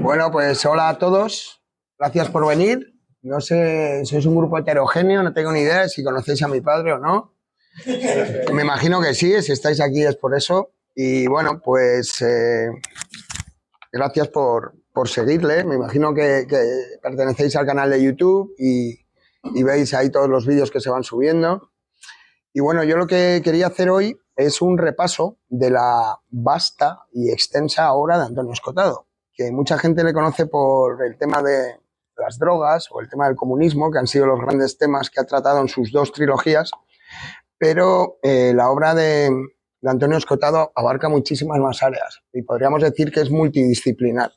Bueno, pues hola a todos, gracias por venir. No sé, sois un grupo heterogéneo, no tengo ni idea de si conocéis a mi padre o no. Me imagino que sí, si estáis aquí es por eso. Y bueno, pues gracias por seguirle. Me imagino que pertenecéis al canal de YouTube y veis ahí todos los vídeos que se van subiendo. Y bueno, yo lo que quería hacer hoy es un repaso de la vasta y extensa obra de Antonio Escotado, que mucha gente le conoce por el tema de las drogas o el tema del comunismo, que han sido los grandes temas que ha tratado en sus dos trilogías, pero la obra de Antonio Escotado abarca muchísimas más áreas y podríamos decir que es multidisciplinar.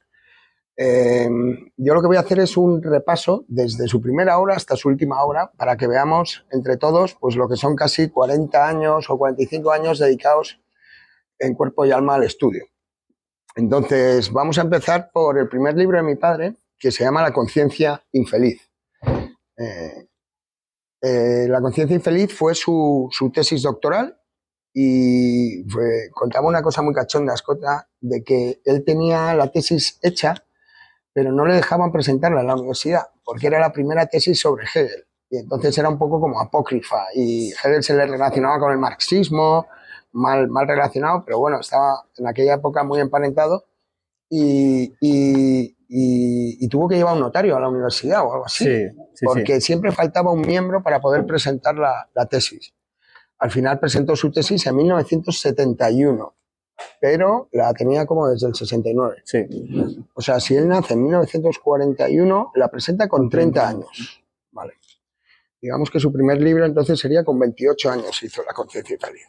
Yo lo que voy a hacer es un repaso desde su primera obra hasta su última obra para que veamos entre todos pues, lo que son casi 40 años o 45 años dedicados en cuerpo y alma al estudio. Entonces, vamos a empezar por el primer libro de mi padre, que se llama La conciencia infeliz. La conciencia infeliz fue su tesis doctoral y contaba una cosa muy cachonda, Escota, de que él tenía la tesis hecha, pero no le dejaban presentarla en la universidad, porque era la primera tesis sobre Hegel. Y entonces era un poco como apócrifa, y Hegel se le relacionaba con el marxismo, mal relacionado, pero bueno, estaba en aquella época muy emparentado, y tuvo que llevar un notario a la universidad o algo así, porque siempre faltaba un miembro para poder presentar la tesis. Al final presentó su tesis en 1971, pero la tenía como desde el 69. Sí. O sea, si él nace en 1941, la presenta con 30 años. Vale. Digamos que su primer libro entonces sería con 28 años, hizo La conciencia infeliz.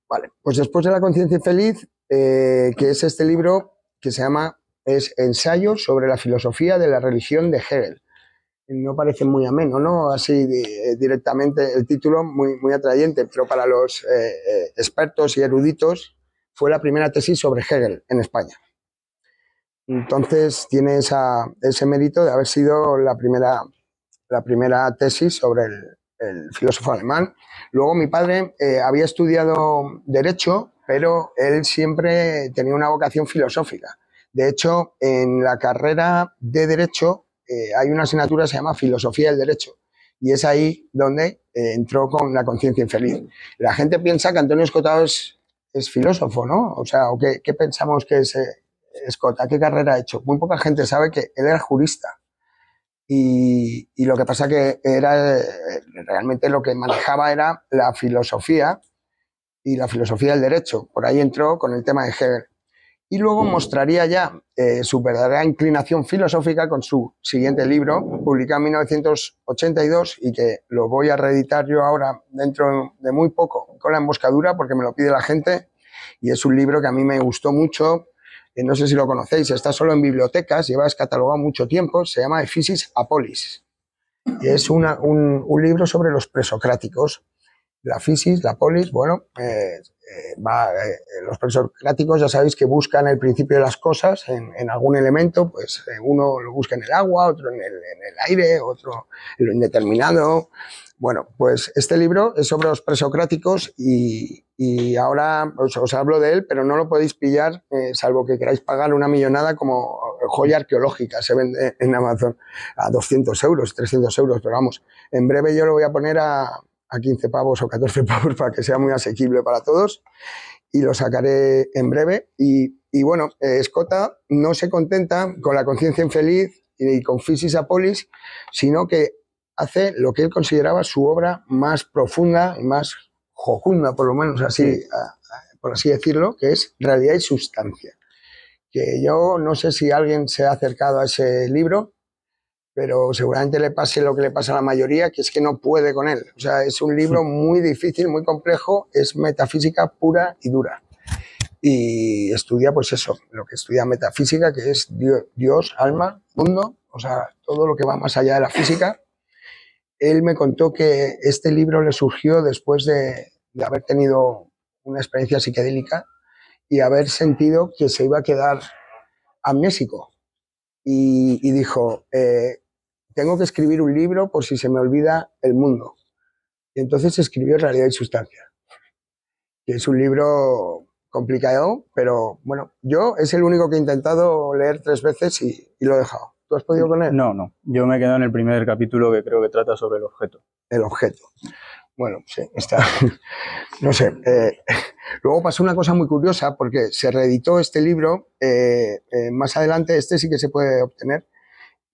Vale, pues después de La conciencia infeliz, que es este libro que se llama Ensayo sobre la filosofía de la religión de Hegel. No parece muy ameno, ¿no? Así directamente el título muy atrayente, pero para los expertos y eruditos fue la primera tesis sobre Hegel en España. Entonces tiene ese mérito de haber sido la primera tesis sobre el filósofo alemán. Luego mi padre había estudiado Derecho, pero él siempre tenía una vocación filosófica. De hecho, en la carrera de Derecho hay una asignatura que se llama Filosofía del Derecho, y es ahí donde entró con La conciencia infeliz. La gente piensa que Antonio Escotado es filósofo, ¿no? O sea, ¿qué pensamos que es Escota? ¿Qué carrera ha hecho? Muy poca gente sabe que él era jurista. Y lo que pasa que era realmente lo que manejaba era la filosofía y la filosofía del derecho. Por ahí entró con el tema de Hegel. Y luego mostraría ya su verdadera inclinación filosófica con su siguiente libro, publicado en 1982 y que lo voy a reeditar yo ahora dentro de muy poco con La emboscadura porque me lo pide la gente, y es un libro que a mí me gustó mucho. No sé si lo conocéis, está solo en bibliotecas, lleva descatalogado mucho tiempo, se llama Physis Apolis. Y es un libro sobre los presocráticos. La physis, la polis, bueno, los presocráticos ya sabéis que buscan el principio de las cosas en algún elemento, pues uno lo busca en el agua, otro en el aire, otro en lo indeterminado. Bueno, pues este libro es sobre los presocráticos y ahora os hablo de él, pero no lo podéis pillar, salvo que queráis pagar una millonada como joya arqueológica, se vende en Amazon a 200 euros, 300 euros, pero vamos, en breve yo lo voy a poner a 15 pavos o 14 pavos para que sea muy asequible para todos, y lo sacaré en breve. Y bueno, Escota no se contenta con La conciencia infeliz y con Physis Apolis, sino que hace lo que él consideraba su obra más profunda y más jocunda, por lo menos así, por así decirlo, que es Realidad y Sustancia. Que yo no sé si alguien se ha acercado a ese libro, pero seguramente le pase lo que le pasa a la mayoría, que es que no puede con él. O sea, es un libro muy difícil, muy complejo, es metafísica pura y dura. Y estudia, pues eso, lo que estudia metafísica, que es Dios, alma, mundo, o sea, todo lo que va más allá de la física. Él me contó que este libro le surgió después de haber tenido una experiencia psicodélica y haber sentido que se iba a quedar amnésico. Y dijo, tengo que escribir un libro por si se me olvida el mundo. Y entonces escribió Realidad y Sustancia, que es un libro complicado, pero bueno, yo es el único que he intentado leer 3 veces y lo he dejado. ¿Tú has podido con él? No, yo me he quedado en el primer capítulo que creo que trata sobre el objeto. El objeto. Bueno, sí, está. No sé. Luego pasó una cosa muy curiosa porque se reeditó este libro. Más adelante, este sí que se puede obtener.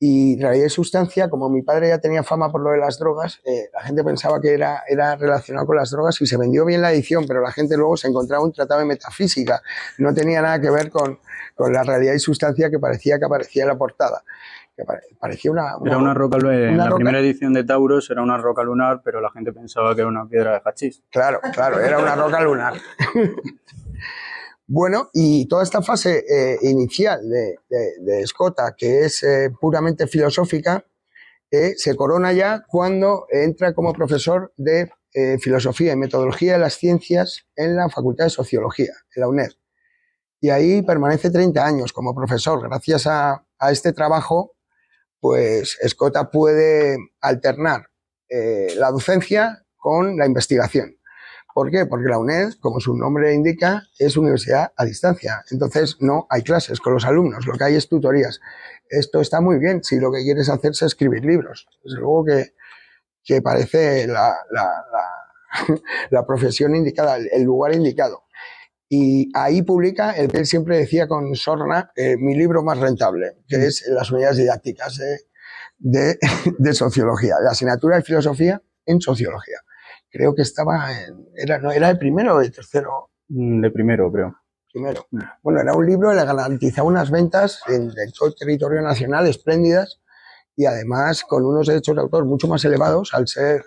Y Realidad y Sustancia, como mi padre ya tenía fama por lo de las drogas, la gente pensaba que era relacionado con las drogas y se vendió bien la edición, pero la gente luego se encontraba un tratado de metafísica. No tenía nada que ver con la realidad y sustancia que parecía que aparecía en la portada. Que parecía Era una roca, en la roca. primera edición de Tauros era una roca lunar, pero la gente pensaba que era una piedra de hachís. Claro, era una roca lunar. Bueno, y toda esta fase inicial de Escota, que es puramente filosófica, se corona ya cuando entra como profesor de Filosofía y Metodología de las Ciencias en la Facultad de Sociología, en la UNED. Y ahí permanece 30 años como profesor. Gracias a este trabajo, pues Escota puede alternar la docencia con la investigación. ¿Por qué? Porque la UNED, como su nombre indica, es universidad a distancia. Entonces no hay clases con los alumnos, lo que hay es tutorías. Esto está muy bien si lo que quieres hacer es escribir libros. Desde luego que parece la profesión indicada, el lugar indicado. Y ahí publica el que él siempre decía con sorna, mi libro más rentable, que es las unidades didácticas de sociología, la asignatura de filosofía en sociología. Creo que estaba ¿era de primero o de tercero? De primero, creo. Primero. Bueno, era un libro, le garantizaba unas ventas en todo el territorio nacional espléndidas y además con unos derechos de autor mucho más elevados, al ser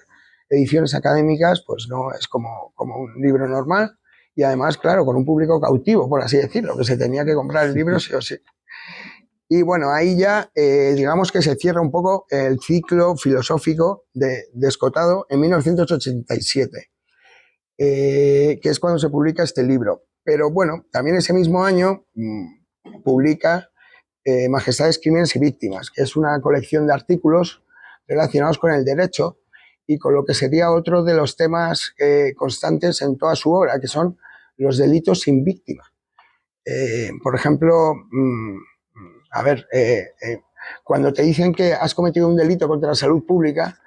ediciones académicas, pues no es como un libro normal y además, claro, con un público cautivo, por así decirlo, que se tenía que comprar el libro sí o sí. Y bueno, ahí ya digamos que se cierra un poco el ciclo filosófico de Escotado en 1987, que es cuando se publica este libro. Pero bueno, también ese mismo año publica Majestades, Crímenes y Víctimas, que es una colección de artículos relacionados con el derecho y con lo que sería otro de los temas constantes en toda su obra, que son los delitos sin víctima. Por ejemplo, a ver, cuando te dicen que has cometido un delito contra la salud pública,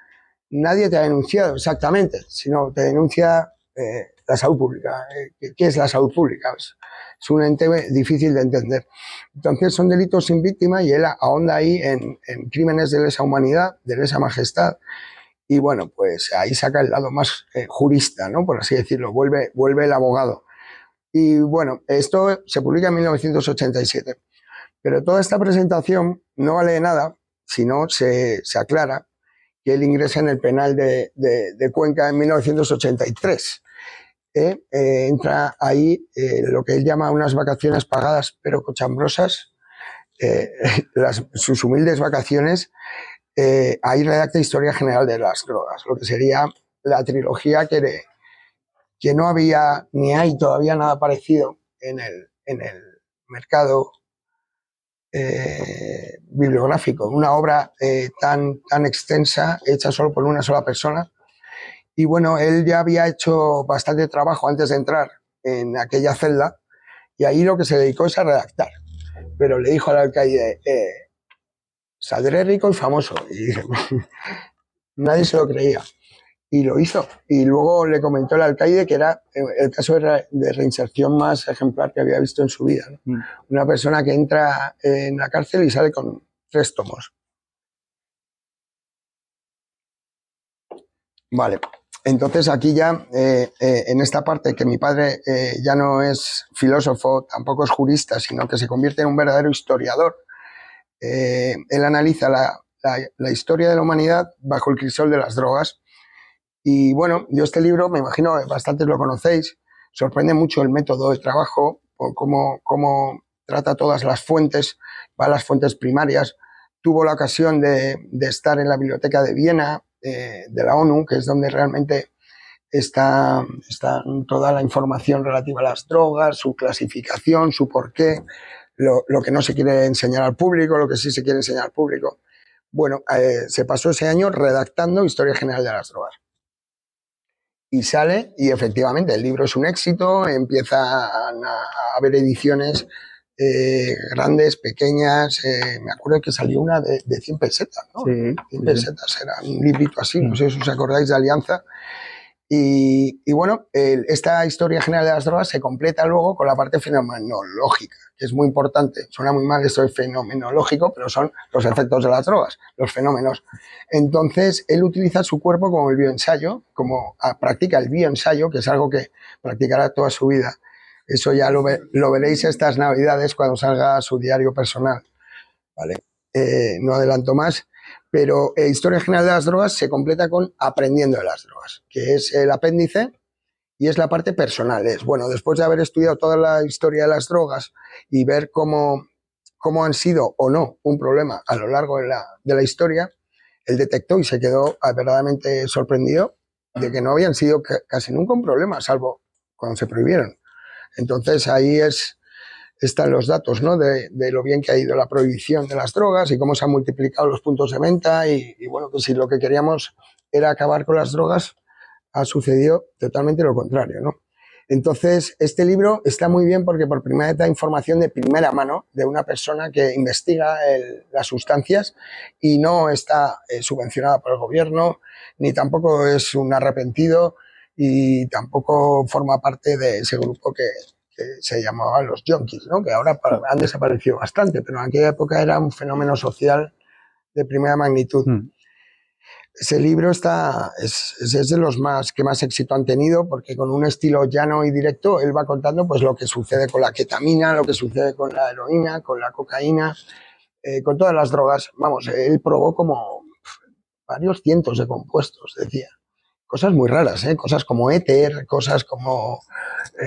nadie te ha denunciado exactamente, sino te denuncia la salud pública. ¿Qué es la salud pública? Es un ente difícil de entender. Entonces son delitos sin víctima y él ahonda ahí en crímenes de lesa humanidad, de lesa majestad. Y bueno, pues ahí saca el lado más jurista, ¿no? Por así decirlo, vuelve el abogado. Y bueno, esto se publica en 1987. Pero toda esta presentación no vale de nada si no se aclara que él ingresa en el penal de Cuenca en 1983. Entra ahí lo que él llama unas vacaciones pagadas pero cochambrosas, sus humildes vacaciones. Ahí redacta Historia General de las Drogas, lo que sería la trilogía que no había ni hay todavía nada parecido en el mercado bibliográfico, una obra tan extensa, hecha solo por una sola persona. Y bueno, él ya había hecho bastante trabajo antes de entrar en aquella celda y ahí lo que se dedicó es a redactar. Pero le dijo al alcaide, saldré rico y famoso. Y nadie se lo creía. Y lo hizo. Y luego le comentó el alcaide que era el caso de reinserción más ejemplar que había visto en su vida, ¿no? Una persona que entra en la cárcel y sale con 3 tomos. Vale. Entonces aquí ya, en esta parte que mi padre ya no es filósofo, tampoco es jurista, sino que se convierte en un verdadero historiador, él analiza la historia de la humanidad bajo el crisol de las drogas. Y bueno, yo este libro, me imagino que bastantes lo conocéis, sorprende mucho el método de trabajo, o cómo trata todas las fuentes, va a las fuentes primarias. Tuvo la ocasión de estar en la biblioteca de Viena, de la ONU, que es donde realmente está toda la información relativa a las drogas, su clasificación, su porqué, lo que no se quiere enseñar al público, lo que sí se quiere enseñar al público. Bueno, se pasó ese año redactando Historia General de las Drogas. y sale, y efectivamente el libro es un éxito, empiezan a haber ediciones grandes, pequeñas, me acuerdo que salió una de 100 pesetas, ¿no? Sí, 100 sí. pesetas, era un librito así, no sé si os acordáis de Alianza. Y bueno, esta historia general de las drogas se completa luego con la parte fenomenológica, que es muy importante. Suena muy mal esto de fenomenológico, pero son los efectos de las drogas, los fenómenos. Entonces, él utiliza su cuerpo como el bioensayo, practica el bioensayo, que es algo que practicará toda su vida. Eso ya lo veréis estas Navidades cuando salga su diario personal, ¿vale? No adelanto más. Pero Historia General de las Drogas se completa con Aprendiendo de las Drogas, que es el apéndice y es la parte personal. Es, bueno, después de haber estudiado toda la historia de las drogas y ver cómo han sido o no un problema a lo largo de la historia, él detectó y se quedó verdaderamente sorprendido de que no habían sido casi nunca un problema, salvo cuando se prohibieron. Entonces ahí están los datos, ¿no? de lo bien que ha ido la prohibición de las drogas y cómo se han multiplicado los puntos de venta y bueno, que si lo que queríamos era acabar con las drogas, ha sucedido totalmente lo contrario, ¿no? Entonces, este libro está muy bien porque por primera vez da información de primera mano de una persona que investiga las sustancias y no está subvencionada por el gobierno, ni tampoco es un arrepentido y tampoco forma parte de ese grupo que se llamaban los junkies, ¿no? Que ahora han desaparecido bastante, pero en aquella época era un fenómeno social de primera magnitud. Ese libro es de los que más éxito han tenido porque con un estilo llano y directo él va contando pues lo que sucede con la ketamina, lo que sucede con la heroína, con la cocaína, con todas las drogas. Vamos, él probó como varios cientos de compuestos, decía. Cosas muy raras, cosas como éter, cosas como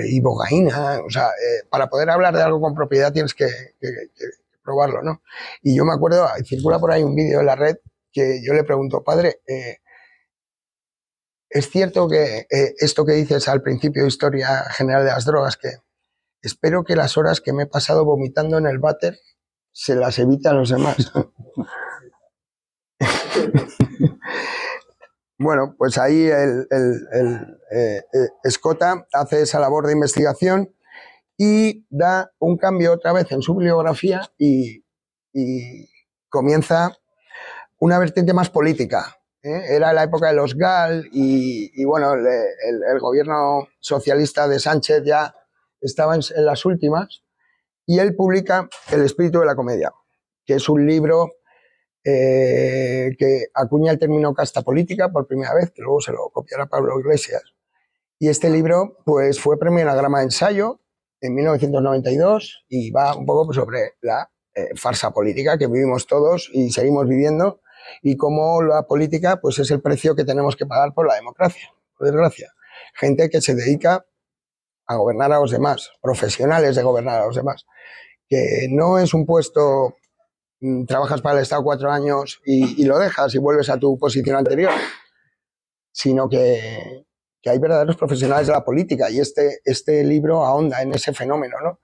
ibogaína. O sea, para poder hablar de algo con propiedad tienes que probarlo, ¿no? Y yo me acuerdo, circula por ahí un vídeo en la red que yo le pregunto, padre, ¿es cierto que esto que dices al principio de Historia General de las Drogas, que espero que las horas que me he pasado vomitando en el váter se las evite a los demás? Bueno, pues ahí Escota hace esa labor de investigación y da un cambio otra vez en su bibliografía y comienza una vertiente más política. Era la época de los GAL y bueno, el gobierno socialista de Sánchez ya estaba en las últimas y él publica El espíritu de la comedia, que es un libro que acuña el término casta política por primera vez, que luego se lo copiará Pablo Iglesias. Y este libro pues, fue premio Anagrama de Ensayo en 1992 y va un poco sobre la farsa política que vivimos todos y seguimos viviendo y cómo la política pues, es el precio que tenemos que pagar por la democracia, por desgracia. Gente que se dedica a gobernar a los demás, profesionales de gobernar a los demás, que no es un puesto, trabajas para el Estado 4 años y lo dejas y vuelves a tu posición anterior, sino que hay verdaderos profesionales de la política y este libro ahonda en ese fenómeno, ¿no?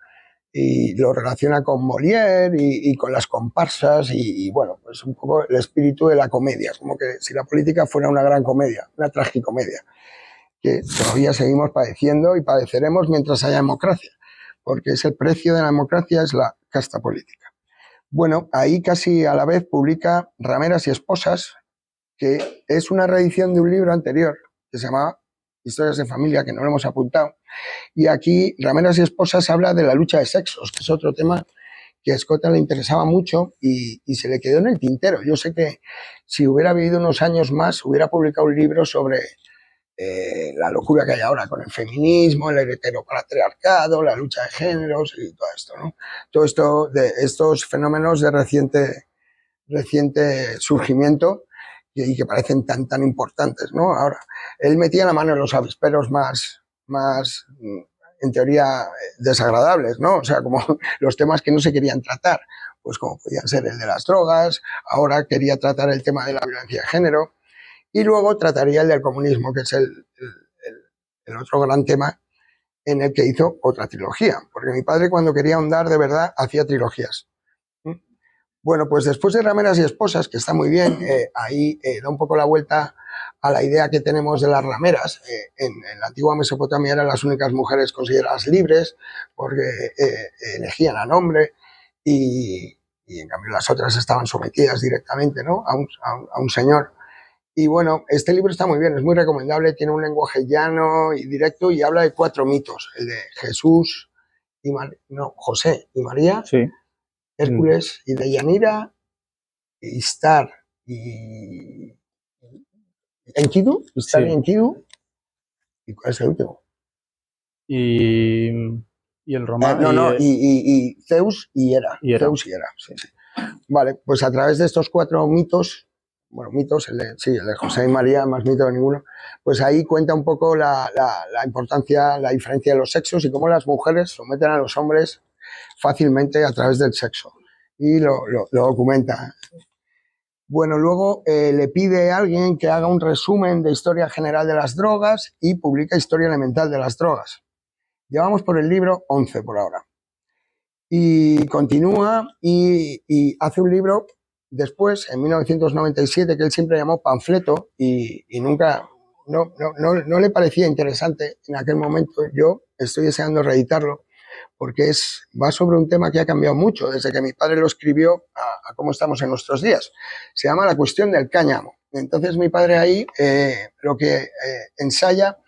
Y lo relaciona con Molière y con las comparsas y bueno, pues un poco el espíritu de la comedia, como que si la política fuera una gran comedia, una tragicomedia, que todavía seguimos padeciendo y padeceremos mientras haya democracia, porque es el precio de la democracia, es la casta política. Bueno, ahí casi a la vez publica Rameras y Esposas, que es una reedición de un libro anterior que se llamaba Historias de Familia, que no lo hemos apuntado. Y aquí Rameras y Esposas habla de la lucha de sexos, que es otro tema que a Escota le interesaba mucho y se le quedó en el tintero. Yo sé que si hubiera vivido unos años más, hubiera publicado un libro sobre la locura que hay ahora con el feminismo, el heteropatriarcado, la lucha de géneros y todo esto, ¿no? Todo esto de estos fenómenos de reciente surgimiento y que parecen tan importantes, ¿no? Ahora, él metía la mano en los avisperos más en teoría, desagradables, ¿no? O sea, como los temas que no se querían tratar, pues como podían ser el de las drogas, ahora quería tratar el tema de la violencia de género y luego trataría el del comunismo, que es el otro gran tema en el que hizo otra trilogía, porque mi padre cuando quería ahondar de verdad hacía trilogías. Bueno, pues después de Rameras y Esposas, que está muy bien, ahí da un poco la vuelta a la idea que tenemos de las rameras. En la antigua Mesopotamia eran las únicas mujeres consideradas libres porque elegían al hombre y en cambio las otras estaban sometidas directamente, ¿no?, a un señor. Y bueno, este libro está muy bien, es muy recomendable, tiene un lenguaje llano y directo y habla de 4 mitos, el de Jesús y José y María, Sí. Hércules y Deyanira, Istar y Enkidu, Istar y Sí. Enkidu. ¿Y cuál es el último? Y el romano. Y Zeus y Hera. Y Hera. Zeus y Hera, sí, sí. Vale, pues a través de estos 4 mitos, bueno, mitos, el de José y María, más mito que ninguno, pues ahí cuenta un poco la importancia, la diferencia de los sexos y cómo las mujeres someten a los hombres fácilmente a través del sexo. Y lo documenta. Bueno, luego le pide a alguien que haga un resumen de historia general de las drogas y publica historia elemental de las drogas. Llevamos por el libro 11 por ahora. Y continúa y hace un libro después, en 1997, que él siempre llamó panfleto y nunca, no le parecía interesante en aquel momento. Yo estoy deseando reeditarlo porque va sobre un tema que ha cambiado mucho desde que mi padre lo escribió a cómo estamos en nuestros días. Se llama La cuestión del cáñamo. Entonces mi padre ahí lo que ensaya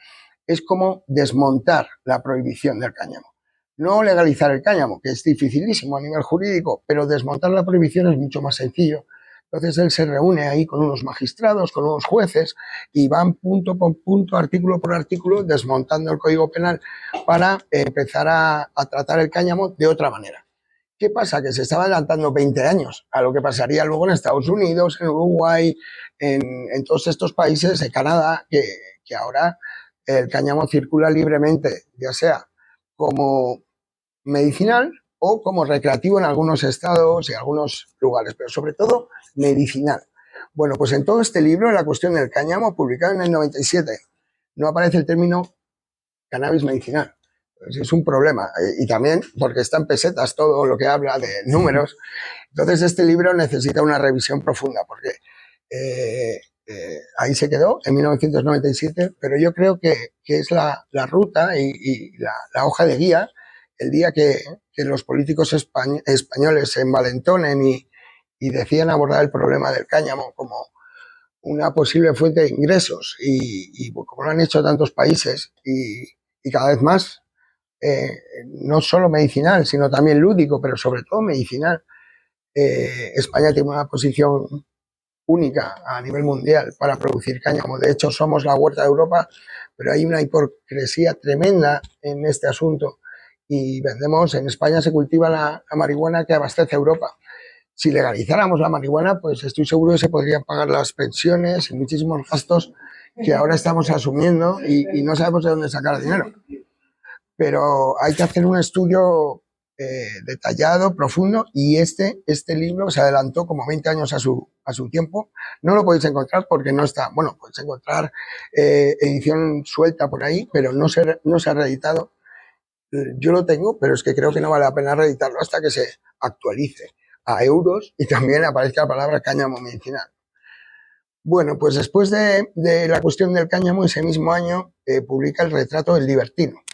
es cómo desmontar la prohibición del cáñamo. No legalizar el cáñamo, que es dificilísimo a nivel jurídico, pero desmontar la prohibición es mucho más sencillo. Entonces él se reúne ahí con unos magistrados, con unos jueces, y van punto por punto, artículo por artículo, desmontando el Código Penal para empezar a tratar el cáñamo de otra manera. ¿Qué pasa? Que se estaba adelantando 20 años a lo que pasaría luego en Estados Unidos, en Uruguay, en todos estos países, en Canadá, que ahora el cáñamo circula libremente, ya sea como medicinal o como recreativo en algunos estados y algunos lugares, pero sobre todo medicinal. Bueno, pues en todo este libro, en La cuestión del cáñamo, publicado en el 97, no aparece el término cannabis medicinal. Pues es un problema. Y también porque está en pesetas todo lo que habla de números. Entonces este libro necesita una revisión profunda porque ahí se quedó en 1997, pero yo creo que es la ruta y la hoja de guía el día que los políticos españoles se envalentonen y decían abordar el problema del cáñamo como una posible fuente de ingresos y como lo han hecho tantos países y cada vez más, no solo medicinal, sino también lúdico, pero sobre todo medicinal. España tiene una posición única a nivel mundial para producir cáñamo. De hecho, somos la huerta de Europa, pero hay una hipocresía tremenda en este asunto y vendemos, en España se cultiva la marihuana que abastece a Europa. Si legalizáramos la marihuana, pues estoy seguro que se podrían pagar las pensiones y muchísimos gastos que ahora estamos asumiendo y no sabemos de dónde sacar el dinero. Pero hay que hacer un estudio detallado, profundo, y este libro se adelantó como 20 años a su tiempo. No lo podéis encontrar porque no está, bueno, podéis encontrar edición suelta por ahí, pero no se ha reeditado. Yo lo tengo, pero es que creo que no vale la pena reeditarlo hasta que se actualice a euros y también aparezca la palabra cáñamo medicinal. Bueno, pues después de La cuestión del cáñamo, ese mismo año publica El retrato del libertino,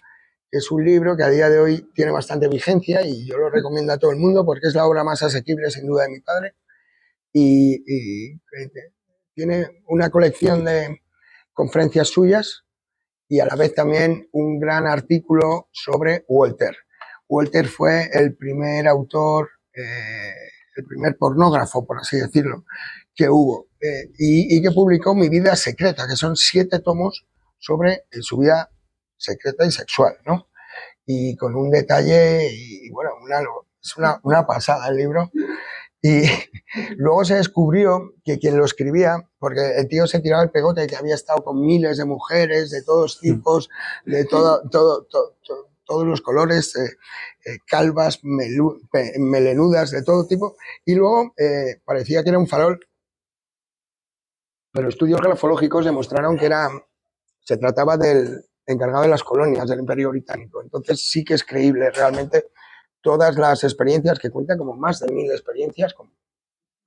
que es un libro que a día de hoy tiene bastante vigencia y yo lo recomiendo a todo el mundo porque es la obra más asequible sin duda de mi padre y tiene una colección de conferencias suyas y a la vez también un gran artículo sobre Walter. Walter fue el primer autor, el primer pornógrafo, por así decirlo, que hubo y que publicó Mi vida secreta, que son 7 tomos sobre su vida secreta y sexual, ¿no? Y con un detalle, y bueno, es una pasada el libro. Y luego se descubrió que quien lo escribía, porque el tío se tiraba el pegote y que había estado con miles de mujeres de todos tipos, de todos los colores, calvas, melenudas, de todo tipo, y luego parecía que era un farol, pero estudios grafológicos demostraron que se trataba del encargado de las colonias del Imperio Británico. Entonces sí que es creíble realmente todas las experiencias que cuentan, como más de 1000 experiencias,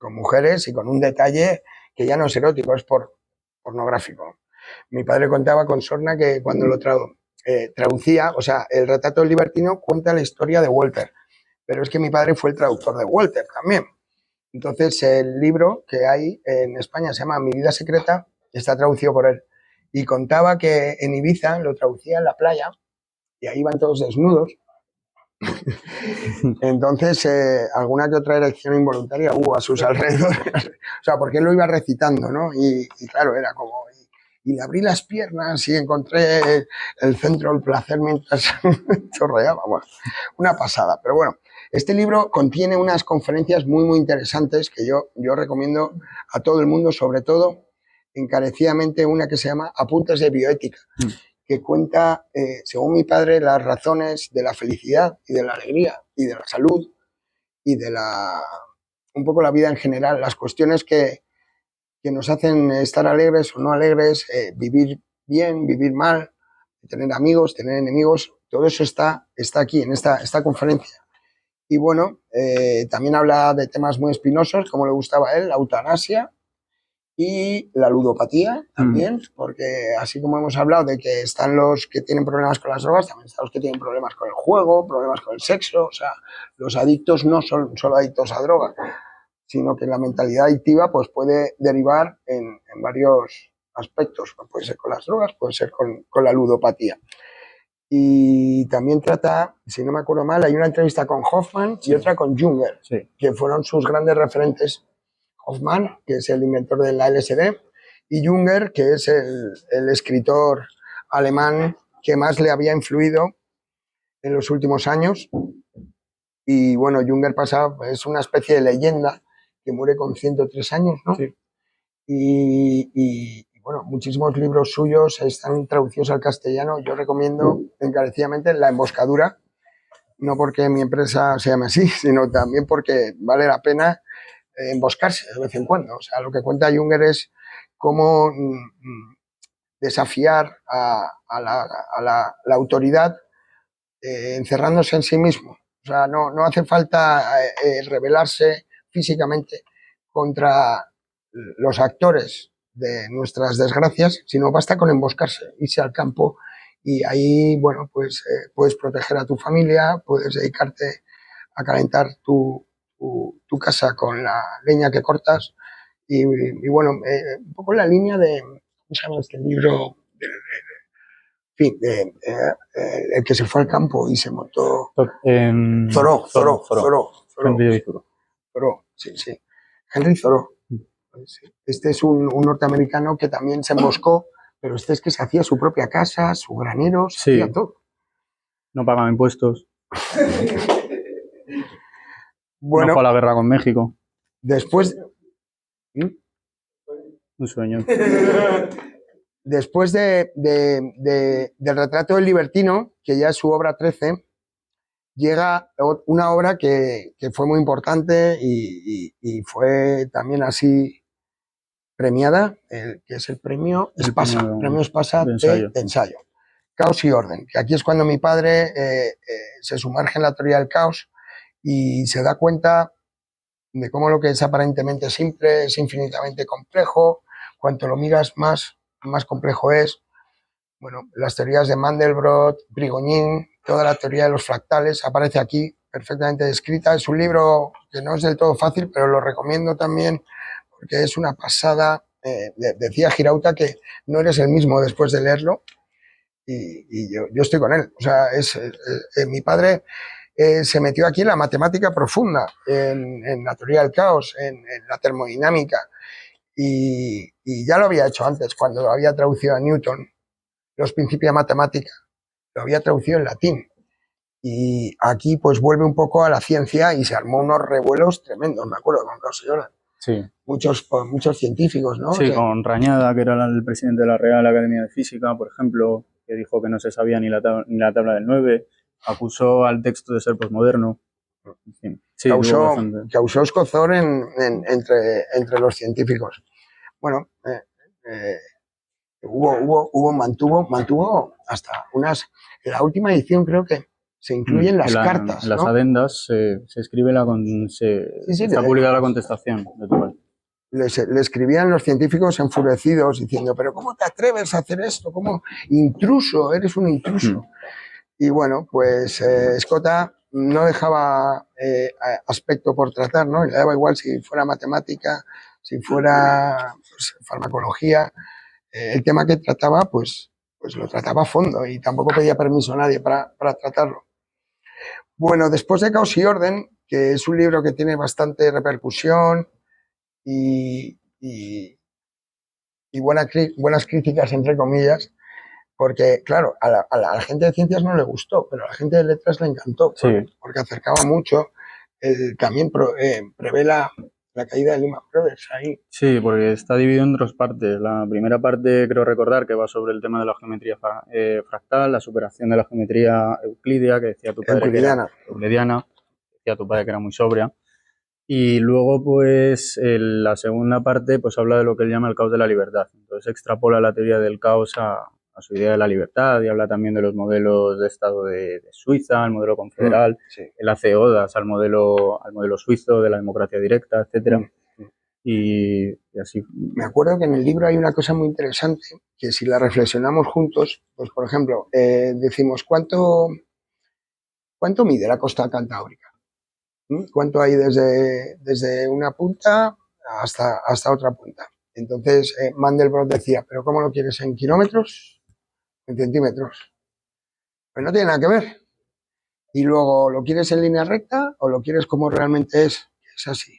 con mujeres y con un detalle que ya no es erótico, es pornográfico. Mi padre contaba con sorna que cuando lo traducía, o sea, el retrato del libertino cuenta la historia de Walter, pero es que mi padre fue el traductor de Walter también. Entonces, el libro que hay en España se llama Mi vida secreta, está traducido por él. Y contaba que en Ibiza lo traducía en la playa y ahí iban todos desnudos. Entonces, alguna que otra erección involuntaria hubo a sus alrededores. O sea, porque él lo iba recitando, ¿no? Y claro, era como... Y le abrí las piernas y encontré el centro del placer mientras chorreaba. Bueno, una pasada. Pero bueno, este libro contiene unas conferencias muy, muy interesantes que yo recomiendo a todo el mundo, sobre todo encarecidamente una que se llama Apuntes de Bioética, que cuenta, según mi padre, las razones de la felicidad y de la alegría y de la salud y de un poco la vida en general, las cuestiones que nos hacen estar alegres o no alegres, vivir bien, vivir mal, tener amigos, tener enemigos, todo eso está aquí en esta conferencia. Y bueno, también habla de temas muy espinosos, como le gustaba a él, la eutanasia y la ludopatía también, porque así como hemos hablado de que están los que tienen problemas con las drogas, también están los que tienen problemas con el juego, problemas con el sexo, o sea, los adictos no son solo adictos a drogas, sino que la mentalidad adictiva pues, puede derivar en varios aspectos. Puede ser con las drogas, puede ser con la ludopatía. Y también trata, si no me acuerdo mal, hay una entrevista con Hoffman y otra con Junger, que fueron sus grandes referentes. Hoffman, que es el inventor de la LSD, y Junger, que es el escritor alemán que más le había influido en los últimos años. Y bueno, Junger es una especie de leyenda que muere con 103 años, ¿no? Sí. Y bueno, muchísimos libros suyos están traducidos al castellano. Yo recomiendo encarecidamente La emboscadura, no porque mi empresa se llame así, sino también porque vale la pena emboscarse de vez en cuando. O sea, lo que cuenta Junger es cómo desafiar a la autoridad encerrándose en sí mismo. O sea, no hace falta rebelarse físicamente contra los actores de nuestras desgracias, sino basta con emboscarse, irse al campo y ahí, bueno, pues puedes proteger a tu familia, puedes dedicarte a calentar tu casa con la leña que cortas y bueno, un poco en la línea de, ¿cómo se llama este libro? En fin, el que se fue al campo y se montó. Thoreau. Henry Thoreau. Thoreau, sí. Henry Thoreau. Este es un norteamericano que también se emboscó, pero este es que se hacía su propia casa, su granero, se hacía todo. No pagaba impuestos. Bueno, no fue a la guerra con México. Después. Un sueño. Después del retrato del libertino, que ya es su obra 13, llega una obra que fue muy importante y fue también así premiada, que es el premio Espasa de ensayo. Caos y orden, que aquí es cuando mi padre se sumerge en la teoría del caos y se da cuenta de cómo lo que es aparentemente simple es infinitamente complejo, cuanto lo miras más complejo es. Bueno, las teorías de Mandelbrot, Brigognin, toda la teoría de los fractales aparece aquí perfectamente descrita. Es un libro que no es del todo fácil, pero lo recomiendo también porque es una pasada. Decía Girauta que no eres el mismo después de leerlo y yo estoy con él. O sea, mi padre se metió aquí en la matemática profunda, en la teoría del caos, en la termodinámica y ya lo había hecho antes cuando lo había traducido a Newton. Los principios de matemática, lo había traducido en latín. Y aquí pues vuelve un poco a la ciencia y se armó unos revuelos tremendos, me acuerdo, con Gauss. Sí. Muchos científicos, ¿no? Sí, con Rañada, que era el presidente de la Real Academia de Física, por ejemplo, que dijo que no se sabía ni la tabla del 9, acusó al texto de ser posmoderno. En fin, sí, causó escozor entre los científicos. Bueno, mantuvo hasta la última edición, creo que se incluyen las cartas, en las ¿no? adendas se escribe está publicada la contestación de tu padre. Le escribían los científicos enfurecidos diciendo, pero ¿cómo te atreves a hacer esto? ¿Cómo? Intruso, eres un intruso. Y bueno, pues Escota no dejaba aspecto por tratar, ¿no? Le daba igual si fuera matemática, si fuera pues, farmacología. El tema que trataba, pues lo trataba a fondo y tampoco pedía permiso a nadie para tratarlo. Bueno, después de Caos y Orden, que es un libro que tiene bastante repercusión y buenas críticas, entre comillas, porque, claro, a la gente de ciencias no le gustó, pero a la gente de letras le encantó, porque acercaba mucho. También prevé la caída de Lehman Brothers ahí. Sí, porque está dividido en dos partes. La primera parte, creo recordar, que va sobre el tema de la geometría fractal, la superación de la geometría euclídea, que decía tu padre que era euclidiana, decía tu padre que era muy sobria. Y luego, pues, la segunda parte, pues, habla de lo que él llama el caos de la libertad. Entonces, extrapola la teoría del caos a su idea de la libertad y habla también de los modelos de Estado de Suiza, el modelo confederal. Sí. Él hace odas al modelo suizo de la democracia directa, etcétera. Y así. Me acuerdo que en el libro hay una cosa muy interesante, que si la reflexionamos juntos, pues, por ejemplo, decimos, ¿cuánto mide la costa cantábrica? ¿Cuánto hay desde una punta hasta otra punta? Entonces, Mandelbrot decía, ¿pero cómo lo quieres? ¿En kilómetros? ¿En centímetros? Pues no tiene nada que ver. Y luego, ¿lo quieres en línea recta o lo quieres como realmente es? Es así.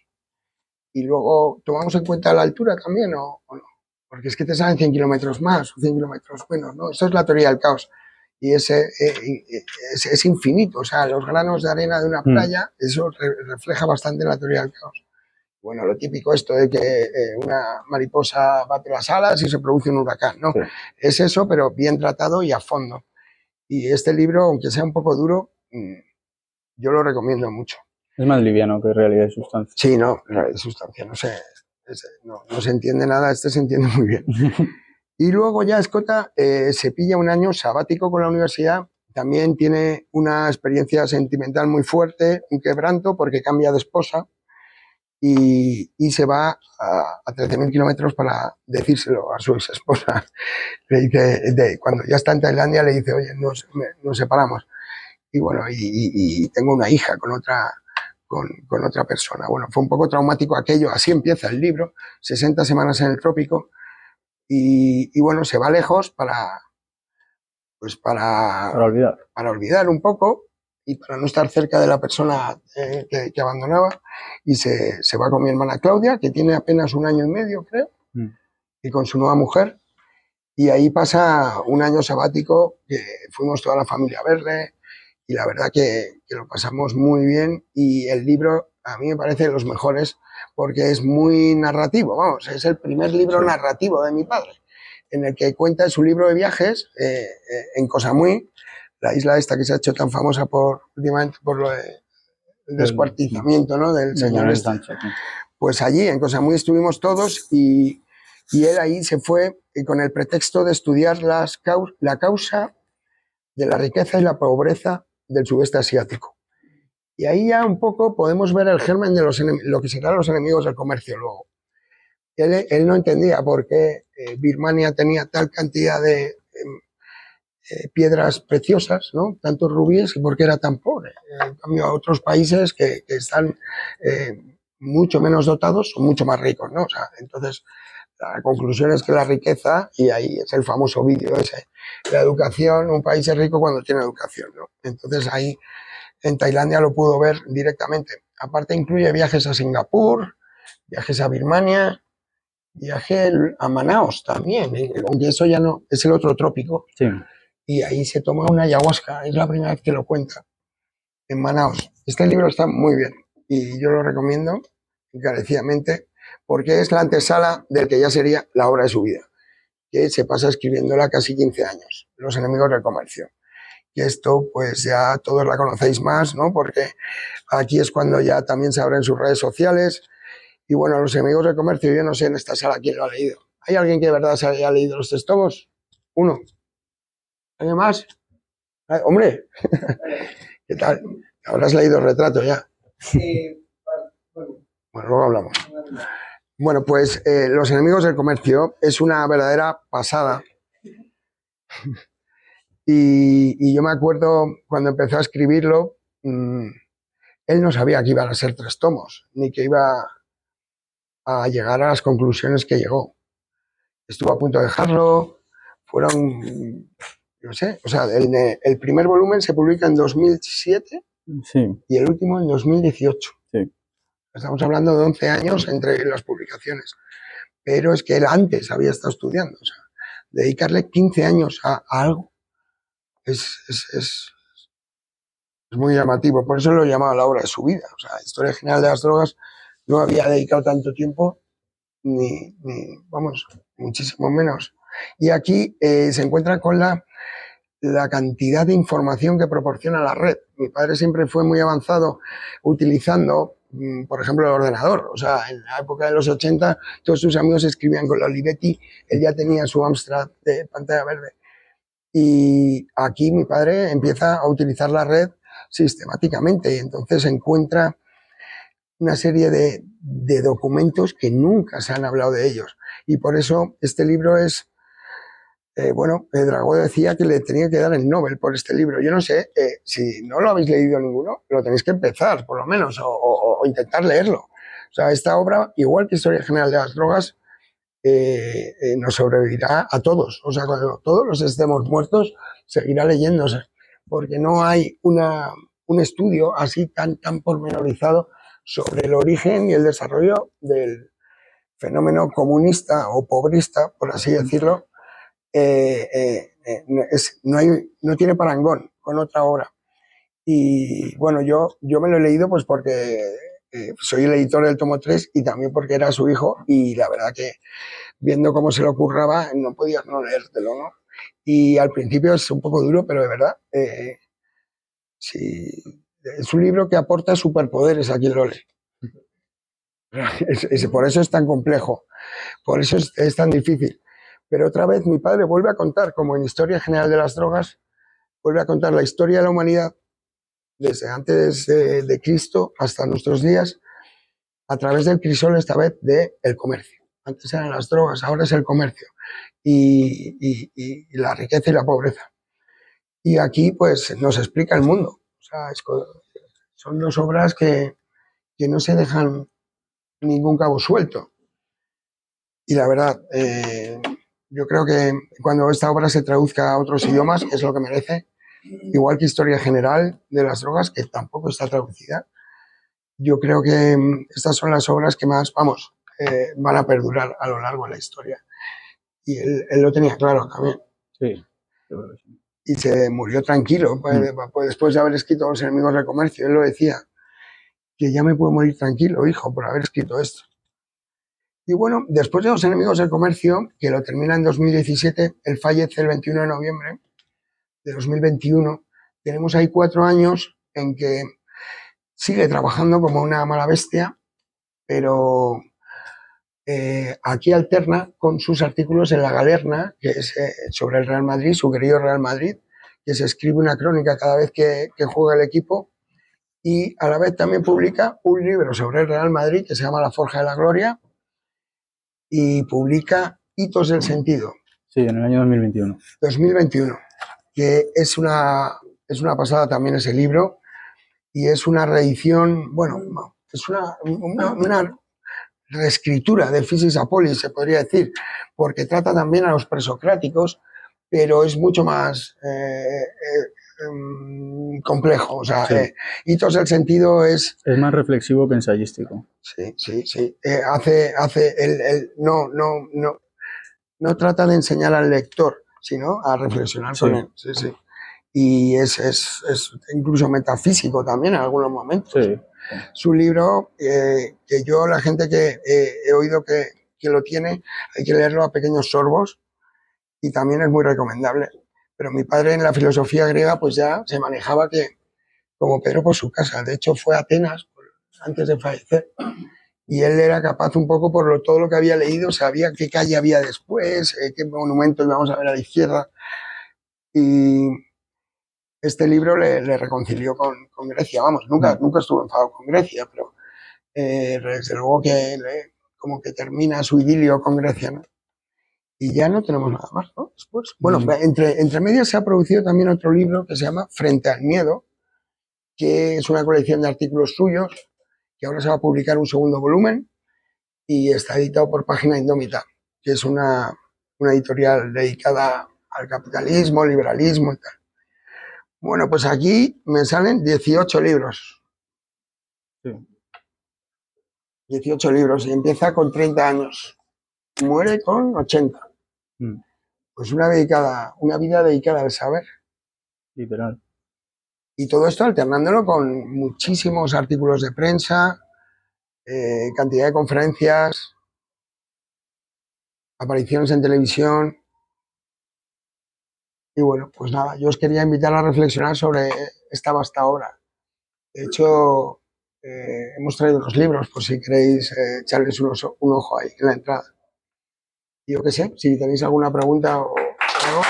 Y luego, ¿tomamos en cuenta la altura también o no? Porque es que te salen 100 kilómetros más o 100 kilómetros menos, ¿no? Eso es la teoría del caos. Y es infinito. O sea, los granos de arena de una playa, eso refleja bastante la teoría del caos. Bueno, lo típico esto de que una mariposa bate las alas y se produce un huracán, ¿no? Sí. Es eso, pero bien tratado y a fondo. Y este libro, aunque sea un poco duro, yo lo recomiendo mucho. Es más liviano que Realidad y Sustancia. Sí, no, Realidad y Sustancia, no sé, no se entiende nada, este se entiende muy bien. Y luego ya Escota se pilla un año sabático con la universidad, también tiene una experiencia sentimental muy fuerte, un quebranto, porque cambia de esposa y se va a 13.000 kilómetros para decírselo a su ex esposa. Le dice, cuando ya está en Tailandia, le dice, oye, nos separamos. Y bueno, y tengo una hija con otra persona. Bueno, fue un poco traumático aquello, así empieza el libro, 60 semanas en el trópico, y bueno, se va lejos para olvidar un poco y para no estar cerca de la persona que abandonaba, y se va con mi hermana Claudia, que tiene apenas 1 año y medio, creo, y con su nueva mujer, y ahí pasa un año sabático que fuimos toda la familia a verle, y la verdad que lo pasamos muy bien, y el libro a mí me parece de los mejores porque es muy narrativo, vamos, es el primer libro narrativo de mi padre, en el que cuenta su libro de viajes en Koh Samui, la isla esta que se ha hecho tan famosa últimamente por lo del descuartizamiento, ¿no?, del señor este. Pues allí en Koh Samui estuvimos todos y él ahí se fue con el pretexto de estudiar la causa de la riqueza y la pobreza del sudeste asiático. Y ahí ya un poco podemos ver el germen de lo que serán los enemigos del comercio luego. Él no entendía por qué Birmania tenía tal cantidad de piedras preciosas, ¿no?, tantos rubíes, y por qué era tan pobre. En cambio, a otros países que están mucho menos dotados son mucho más ricos, ¿no? O sea, entonces, la conclusión es que la riqueza, y ahí es el famoso vídeo ese, la educación, un país es rico cuando tiene educación, ¿no? Entonces ahí en Tailandia lo pudo ver directamente. Aparte incluye viajes a Singapur, viajes a Birmania, viaje a Manaos también, aunque eso ya no, es el otro trópico. Sí. Y ahí se toma una ayahuasca, es la primera vez que lo cuenta, en Manaos. Este libro está muy bien y yo lo recomiendo encarecidamente porque es la antesala del que ya sería la obra de su vida, que se pasa escribiéndola casi 15 años, Los enemigos del comercio. Y esto pues ya todos la conocéis más, ¿no?, porque aquí es cuando ya también se abren sus redes sociales. Y bueno, Los enemigos del comercio, yo no sé en esta sala quién lo ha leído. ¿Hay alguien que de verdad se haya leído los textobos? ¿Uno? ¿Alguien más? ¡Hombre! ¿Qué tal? ¿Habrás leído el retrato ya? Bueno, luego hablamos. Bueno, pues Los enemigos del comercio es una verdadera pasada. Y yo me acuerdo cuando empezó a escribirlo, él no sabía que iban a ser 3 tomos, ni que iba a llegar a las conclusiones que llegó. Estuvo a punto de dejarlo, fueron, no sé, o sea, el primer volumen se publica en 2007 Sí, y el último en 2018. sí. Estamos hablando de 11 años entre las publicaciones. Pero es que él antes había estado estudiando. O sea, dedicarle 15 años a algo es muy llamativo. Por eso lo he llamado la obra de su vida. O sea, Historia General de las Drogas no había dedicado tanto tiempo, vamos, muchísimo menos. Y aquí se encuentra con la cantidad de información que proporciona la red. Mi padre siempre fue muy avanzado utilizando, por ejemplo, el ordenador. O sea, en la época de los 80, todos sus amigos escribían con la Olivetti, él ya tenía su Amstrad de pantalla verde. Y aquí mi padre empieza a utilizar la red sistemáticamente y entonces encuentra una serie de documentos que nunca se han hablado de ellos. Y por eso este libro es... bueno, Dragó decía que le tenía que dar el Nobel por este libro. Yo no sé, si no lo habéis leído ninguno, lo tenéis que empezar, por lo menos, o intentar leerlo. O sea, esta obra, igual que Historia General de las Drogas, nos sobrevivirá a todos. O sea, cuando todos los estemos muertos, seguirá leyéndose. Porque no hay un estudio así tan pormenorizado sobre el origen y el desarrollo del fenómeno comunista o pobrista, por así decirlo, no tiene parangón con otra obra. Y bueno, yo me lo he leído pues porque soy el editor del tomo 3 y también porque era su hijo y la verdad que viendo cómo se lo curraba no podías no leértelo, ¿no? Y al principio es un poco duro, pero de verdad, sí, es un libro que aporta superpoderes a quien lo lee. Por eso es tan complejo, por eso es tan difícil. Pero otra vez mi padre vuelve a contar, como en Historia General de las Drogas, vuelve a contar la historia de la humanidad desde antes de Cristo hasta nuestros días, a través del crisol esta vez del comercio. Antes eran las drogas, ahora es el comercio y la riqueza y la pobreza. Y aquí pues nos explica el mundo. O sea, son 2 obras que no se dejan ningún cabo suelto. Y la verdad, yo creo que cuando esta obra se traduzca a otros idiomas, es lo que merece, igual que Historia General de las Drogas, que tampoco está traducida. Yo creo que estas son las obras que más, vamos, van a perdurar a lo largo de la historia. Y él lo tenía claro también. Sí. Y se murió tranquilo, pues después de haber escrito Los enemigos del comercio. Él lo decía, que ya me puedo morir tranquilo, hijo, por haber escrito esto. Y bueno, después de Los enemigos del comercio, que lo termina en 2017, él fallece el 21 de noviembre de 2021. Tenemos ahí 4 años en que sigue trabajando como una mala bestia, pero aquí alterna con sus artículos en La Galerna, que es sobre el Real Madrid, su querido Real Madrid, que se escribe una crónica cada vez que juega el equipo, y a la vez también publica un libro sobre el Real Madrid que se llama La Forja de la Gloria, y publica Hitos del Sentido. Sí, en el año 2021. 2021, que es una pasada también ese libro, y es una reedición, bueno, es una reescritura de Physis Apolis, se podría decir, porque trata también a los presocráticos, pero es mucho más complejo. O sea, Sí. Hitos del Sentido es... Es más reflexivo que ensayístico. Sí. No trata de enseñar al lector, sino a reflexionar con él. Sí. Y es incluso metafísico también en algunos momentos. Sí. Es un libro que yo, la gente que he oído que lo tiene, hay que leerlo a pequeños sorbos y también es muy recomendable. Pero mi padre en la filosofía griega pues ya se manejaba que como Pedro por su casa. De hecho fue a Atenas antes de fallecer y él era capaz un poco por todo lo que había leído, sabía qué calle había después, qué monumento íbamos a ver a la izquierda. Y este libro le reconcilió con Grecia. Vamos, nunca estuvo enfadado con Grecia, pero desde luego que como que termina su idilio con Grecia, ¿no? Y ya no tenemos nada más, ¿no? Después, bueno, entre medias se ha producido también otro libro que se llama Frente al Miedo, que es una colección de artículos suyos, que ahora se va a publicar un segundo volumen y está editado por Página Indómita, que es una editorial dedicada al capitalismo, liberalismo y tal. Bueno, pues aquí me salen 18 libros. Sí. 18 libros y empieza con 30 años. Muere con 80. Pues una vida dedicada al saber. Literal. Y todo esto alternándolo con muchísimos artículos de prensa, cantidad de conferencias, apariciones en televisión. Y bueno, pues nada, yo os quería invitar a reflexionar sobre esta vasta obra. De hecho, hemos traído los libros por si queréis echarles un ojo ahí en la entrada. Y yo qué sé, si tenéis alguna pregunta o algo.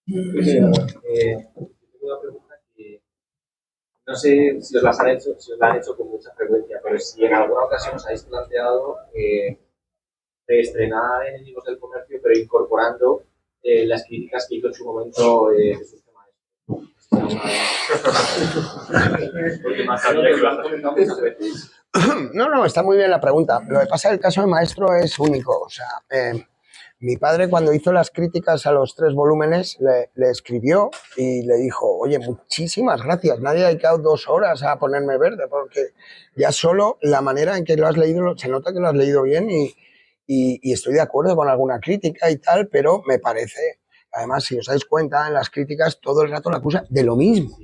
Tengo una pregunta que no sé si os la han hecho con mucha frecuencia, pero si en alguna ocasión os habéis planteado reestrenar Enemigos del Comercio, pero incorporando las críticas que hizo en su momento Jesús Maestro. Porque más sabía que lo han comentado muchas veces. No, está muy bien la pregunta. Lo que pasa es que el caso de Maestro es único. O sea, mi padre cuando hizo las críticas a los 3 volúmenes le escribió y le dijo, oye, muchísimas gracias, nadie ha dedicado 2 horas a ponerme verde, porque ya solo la manera en que lo has leído, se nota que lo has leído bien y estoy de acuerdo con alguna crítica y tal, pero me parece, además, si os dais cuenta, en las críticas todo el rato la acusa de lo mismo,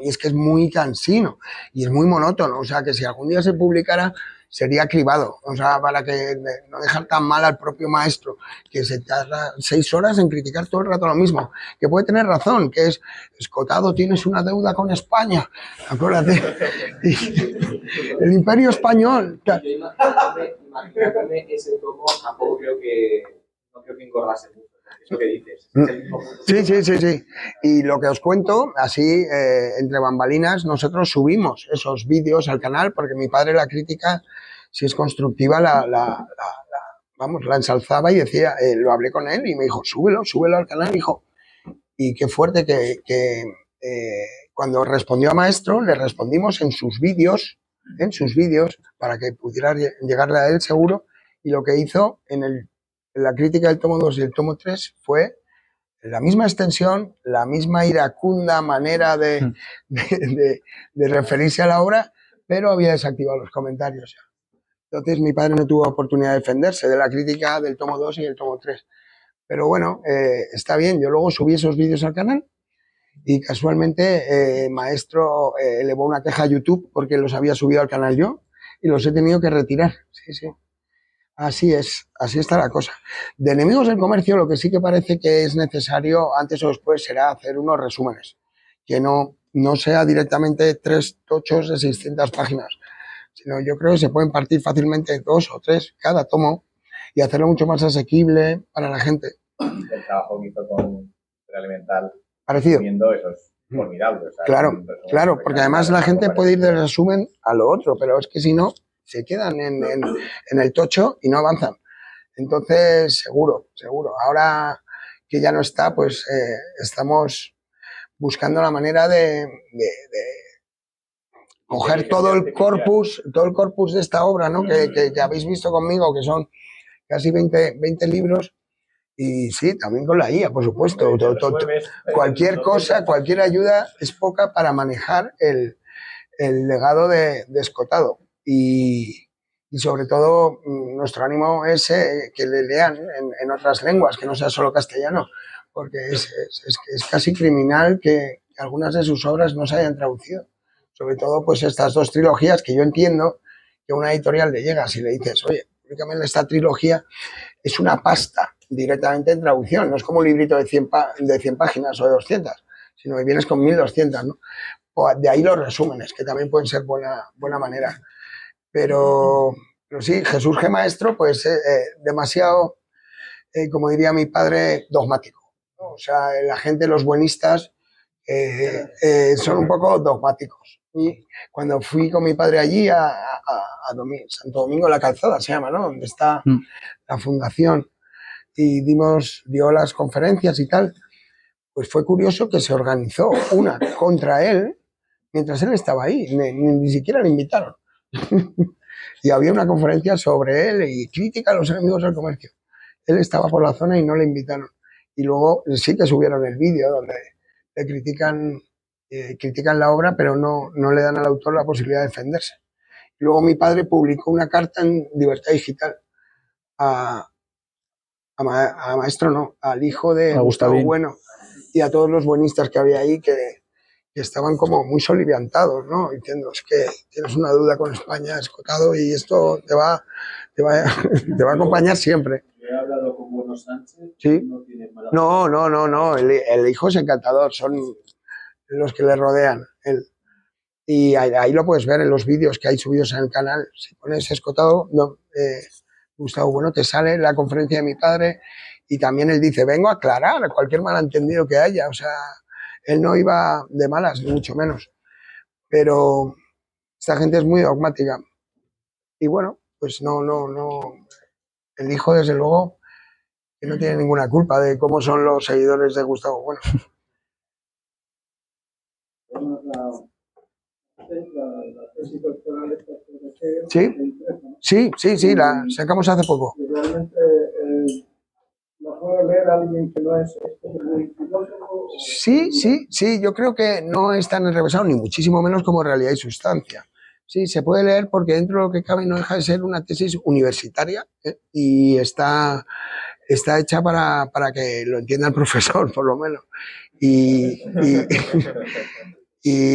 y es que es muy cansino y es muy monótono, o sea, que si algún día se publicara sería cribado, o sea, para que no dejar tan mal al propio maestro, que se tarda 6 horas en criticar todo el rato lo mismo, que puede tener razón, que es, Escotado, tienes una deuda con España, acuérdate, el Imperio Español. Yo imaginándome ese tomo, tampoco creo que engordase mucho. Eso que dices. Sí. Y lo que os cuento, así, entre bambalinas, nosotros subimos esos vídeos al canal porque mi padre la crítica, si es constructiva, la ensalzaba y decía, lo hablé con él y me dijo, súbelo al canal, hijo. Y qué fuerte que cuando respondió a Maestro, le respondimos en sus vídeos, para que pudiera llegarle a él seguro, y lo que hizo en la crítica del tomo 2 y el tomo 3 fue la misma extensión, la misma iracunda manera de referirse a la obra, pero había desactivado los comentarios. Entonces mi padre no tuvo oportunidad de defenderse de la crítica del tomo 2 y el tomo 3. Pero bueno, está bien, yo luego subí esos vídeos al canal y casualmente Maestro elevó una queja a YouTube porque los había subido al canal yo y los he tenido que retirar. Sí. Así es, así está la cosa. De Enemigos del Comercio, lo que sí que parece que es necesario, antes o después, será hacer unos resúmenes, que no sea directamente 3 tochos de 600 páginas, sino yo creo que se pueden partir fácilmente 2 o 3 cada tomo y hacerlo mucho más asequible para la gente. El trabajo que hizo con Elemental, parecido. Viendo esos formidables. Claro, porque además la gente puede ir del resumen a lo otro, pero es que si no, se quedan en el tocho y no avanzan. Entonces, seguro. Ahora que ya no está, pues estamos buscando la manera de coger todo el corpus de esta obra, ¿no? que habéis visto conmigo, que son casi 20 libros. Y sí, también con la IA, por supuesto. Cualquier cosa, cualquier ayuda es poca para manejar el legado de Escotado. Y sobre todo, nuestro ánimo es que le lean en otras lenguas, que no sea solo castellano, porque es casi criminal que algunas de sus obras no se hayan traducido. Sobre todo, pues estas 2 trilogías que yo entiendo que a una editorial le llegas y le dices, oye, públicame esta trilogía, es una pasta directamente en traducción, no es como un librito de 100 páginas o de 200, sino que vienes con 1200, ¿no? De ahí los resúmenes, que también pueden ser buena manera. pero sí, Jesús G. Maestro, pues demasiado, como diría mi padre, dogmático, ¿no? O sea, la gente, los buenistas, son un poco dogmáticos. Y cuando fui con mi padre allí Santo Domingo la Calzada, se llama, ¿no? Donde está la fundación, y dio las conferencias y tal, pues fue curioso que se organizó una contra él mientras él estaba ahí, ni siquiera le invitaron. Y había una conferencia sobre él y crítica a los enemigos del comercio. Él estaba por la zona y no le invitaron. Y luego sí que subieron el vídeo donde le critican la obra, pero no le dan al autor la posibilidad de defenderse. Y luego mi padre publicó una carta en Libertad Digital a Maestro, no, al hijo de Gustavo Bueno y a todos los buenistas que había ahí que estaban como muy soliviantados, ¿no? Diciendo, es que tienes una deuda con España, Escotado, y esto te va a acompañar siempre. He hablado con Bueno Sánchez. ¿Sí? No tiene mala No. El hijo es encantador, son los que le rodean. Y ahí lo puedes ver en los vídeos que hay subidos en el canal. Si pones Escotado, Gustavo Bueno, te sale la conferencia de mi padre y también él dice, vengo a aclarar cualquier malentendido que haya. O sea, él no iba de malas, ni mucho menos. Pero esta gente es muy dogmática. Y bueno, pues no. El hijo, desde luego, que no tiene ninguna culpa de cómo son los seguidores de Gustavo Bueno. Sí, la sacamos hace poco. Realmente lo puede leer alguien que no es muy filósofo. Sí, yo creo que no es tan enrevesado, ni muchísimo menos como Realidad y Sustancia. Sí, se puede leer porque dentro de lo que cabe no deja de ser una tesis universitaria, y está hecha para que lo entienda el profesor, por lo menos. Y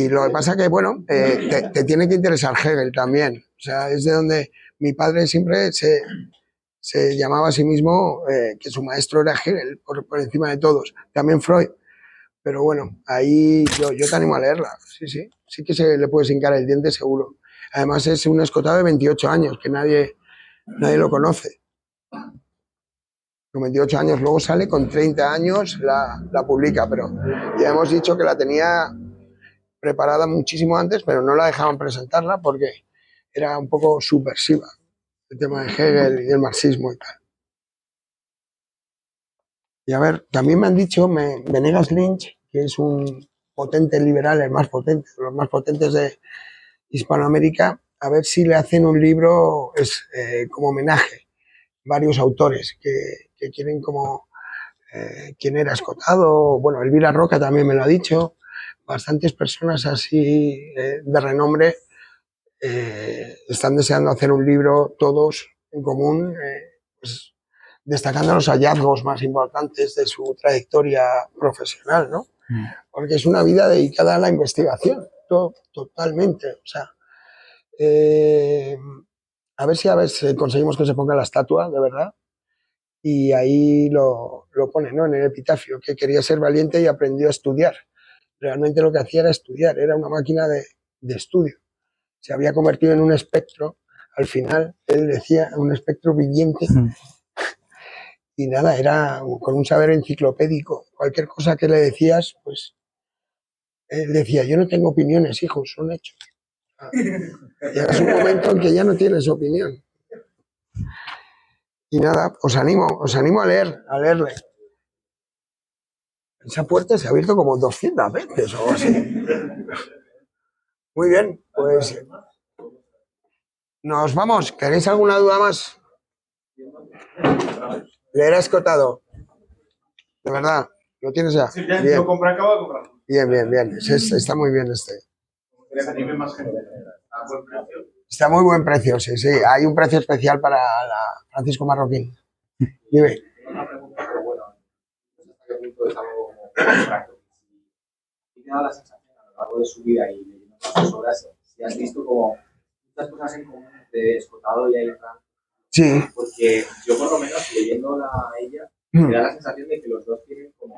lo que pasa que, bueno, te tiene que interesar Hegel también. O sea, es de donde mi padre siempre se llamaba a sí mismo que su maestro era Hegel, por encima de todos. También Freud. Pero bueno, ahí yo te animo a leerla. Sí que se le puedes hincar el diente seguro. Además es un Escotado de 28 años, que nadie lo conoce. Con 28 años, luego sale con 30 años, la publica, pero ya hemos dicho que la tenía preparada muchísimo antes, pero no la dejaban presentarla porque era un poco subversiva, el tema de Hegel y el marxismo y tal. Y a ver, también me han dicho Venegas Lynch, que es un potente liberal, el más potente, los más potentes de Hispanoamérica, a ver si le hacen un libro como homenaje, varios autores que quieren como quién era Escotado, bueno, Elvira Roca también me lo ha dicho, bastantes personas así de renombre están deseando hacer un libro todos en común, pues, destacando los hallazgos más importantes de su trayectoria profesional, ¿no? Porque es una vida dedicada a la investigación, totalmente, o sea, a ver si conseguimos que se ponga la estatua, de verdad, y ahí lo pone, ¿no? En el epitafio, que quería ser valiente y aprendió a estudiar. Realmente lo que hacía era estudiar, era una máquina de estudio. Se había convertido en un espectro, al final, él decía, un espectro viviente, y nada, era con un saber enciclopédico. Cualquier cosa que le decías, pues, él decía, yo no tengo opiniones, hijo, son hechos. Llegas un momento en que ya no tienes opinión. Y nada, os animo a leerle. Esa puerta se ha abierto como 200 veces o algo así. Muy bien, pues nos vamos. ¿Queréis alguna duda más? Leer a Escotado. De verdad, ¿lo tienes ya? Sí, ya bien. Lo compré, acabo de comprarlo. Bien. Está muy bien este. Que se anime más gente. A buen precio. Está a muy buen precio, sí. Hay un precio especial para la Francisco Marroquín. Dime. Una pregunta, pero bueno, hasta qué punto es algo como abstracto. Y te da la sensación a lo largo de su vida y leyendo sus obras, si has visto como muchas cosas en común de Escotado y Ayn Rand. Sí. Porque yo por lo menos leyéndola a ella, me da la sensación de que los dos tienen como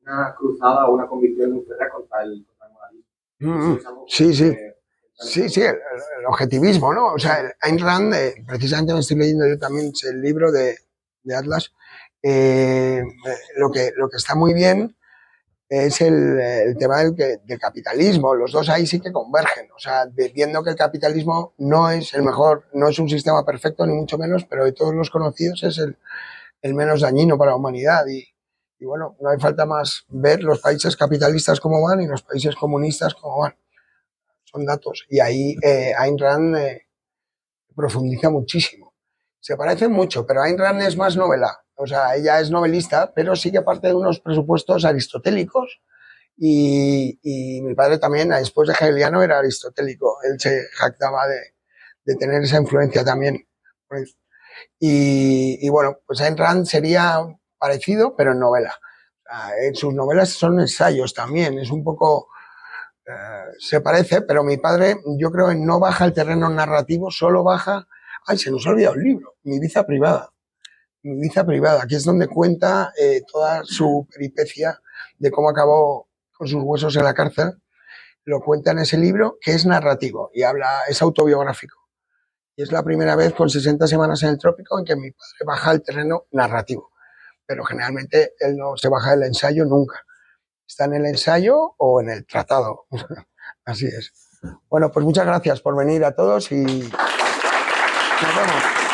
una cruzada o una convicción muy clara contra el moralismo. Sí. Sí, sí, el objetivismo, ¿no? O sea, Ayn Rand, precisamente me estoy leyendo yo también el libro de Atlas. Lo que está muy bien es el tema del capitalismo. Los dos ahí sí que convergen. O sea, viendo que el capitalismo no es el mejor, no es un sistema perfecto, ni mucho menos, pero de todos los conocidos es el menos dañino para la humanidad. Y bueno, no hay falta más ver los países capitalistas cómo van y los países comunistas cómo van. Son datos. Y ahí Ayn Rand profundiza muchísimo. Se parecen mucho, pero Ayn Rand es más novela. O sea, ella es novelista, pero sí que parte de unos presupuestos aristotélicos. Y mi padre también, después de hegeliano, era aristotélico. Él se jactaba de tener esa influencia también. Y bueno, pues Ayn Rand sería parecido, pero en novela. En sus novelas son ensayos también. Es un poco... se parece, pero mi padre, yo creo que no baja el terreno narrativo, solo baja... ¡Ay, se nos ha olvidado el libro! Mi Ibiza privada. Mi Ibiza privada, que es donde cuenta toda su peripecia de cómo acabó con sus huesos en la cárcel. Lo cuenta en ese libro, que es narrativo y es autobiográfico. Y es la primera vez con 60 semanas en el trópico en que mi padre baja al terreno narrativo. Pero generalmente él no se baja del ensayo nunca. Está en el ensayo o en el tratado. Así es. Bueno, pues muchas gracias por venir a todos y nos vemos.